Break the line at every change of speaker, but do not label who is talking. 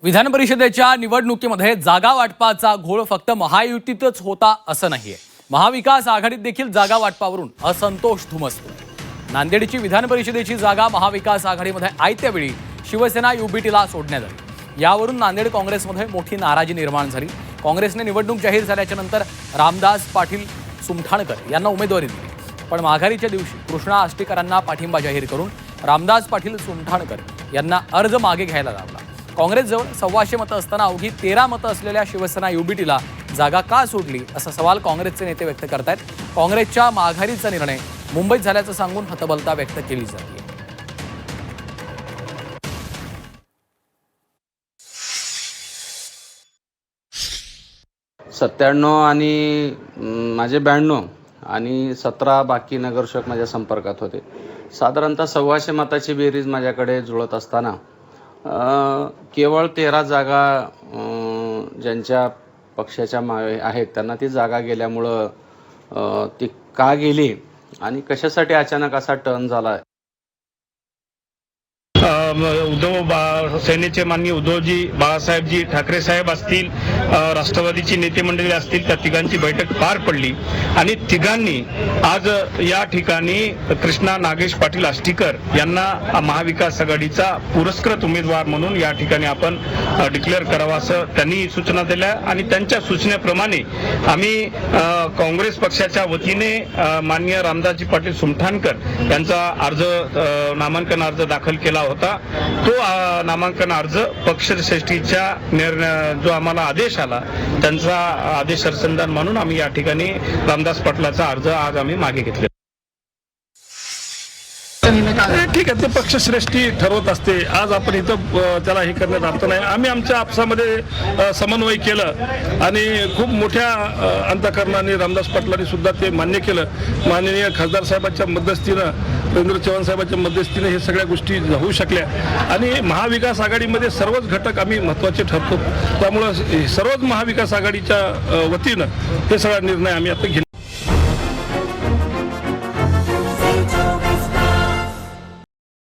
विधान परिषदेच्या निवडणुकीमध्ये जागा वाटपाचा घोळ फक्त महायुतीतच होता असं नाहीये। महाविकास आघाडीत देखील जागा वाटपावरून असंतोष धुमसतो। नांदेडची विधान परिषदेची जागा महाविकास आघाडीमध्ये आयत्या वेळी शिवसेना युबीटीला सोडण्यात आली। यावरून नांदेड काँग्रेसमध्ये मोठी नाराजी निर्माण झाली। काँग्रेसने निवडणूक जाहीर झाल्याच्या नंतर रामदास पाटील सुमठाणकर यांना उमेदवारी दिली, पण माघारीच्या दिवशी कृष्णा आष्टीकरांना पाठिंबा जाहीर करून रामदास पाटील सुमठाणकर यांना अर्ज मागे घ्यायला लावला। काँग्रेसजवळ 125 मतं असताना अवघी 13 मतं असलेल्या शिवसेना युबीटीला जागा का सोडली असा सवाल काँग्रेसचे नेते व्यक्त करतायत। काँग्रेसच्या माघारीचा निर्णय मुंबईत झाल्याचं सांगून हतबलता व्यक्त केली जाते।
97 आणि माझे 92 आणि 17 बाकी नगरसेवक माझ्या संपर्कात होते। साधारणतः 125 मताची बेरीज माझ्याकडे जुळत असताना केवळ 13 जागा ज्यांच्या पक्षाच्या आहेत त्यांना ती जागा गेल्यामुळं ती का गेली आणि कशासाठी अचानक असा टर्न झाला।
सेनेचे माननीय उद्धवजी बाळासाहेबजी ठाकरे साहेब असतील, राष्ट्रवादीची नेते मंडळी असतील, त्या तिघांची बैठक पार पडली आणि तिघांनी आज या ठिकाणी कृष्णा नागेश पाटील आष्टीकर यांना महाविकास आघाडीचा पुरस्कृत उमेदवार म्हणून या ठिकाणी आपण डिक्लेअर करावं असं त्यांनी सूचना दिल्या आणि त्यांच्या सूचनेप्रमाणे आम्ही काँग्रेस पक्षाच्या वतीने माननीय रामदासजी पाटील सुमठाणकर यांचा अर्ज नामांकन अर्ज दाखल केला होता। तो नामांकन अर्ज पक्षश्रेष्ठीच्या निर्णय जो आम्हाला आदेश आला त्यांचा आदेश अनुसंधान म्हणून आम्ही या ठिकाणी रामदास पाटलाचा अर्ज आज आम्ही मागे घेतला।
ठीक आहे, ते पक्षश्रेष्ठी ठरवत असते। आज आपण इथं त्याला हे करण्यात अर्थ नाही। आम्ही आमच्या आपसामध्ये समन्वय केलं आणि खूप मोठ्या अंतःकरणाने रामदास पाटलांनी सुद्धा ते मान्य केलं। माननीय खासदार साहेबांच्या मध्यस्थीनं, रवींद्र चव्हाण साहेबांच्या मध्यस्थीनं हे सगळ्या गोष्टी होऊ शकल्या आणि महाविकास आघाडीमध्ये सर्वच घटक आम्ही महत्त्वाचे ठरतो। त्यामुळं सर्वच महाविकास आघाडीच्या वतीनं हे सगळा निर्णय आम्ही आता घेतला।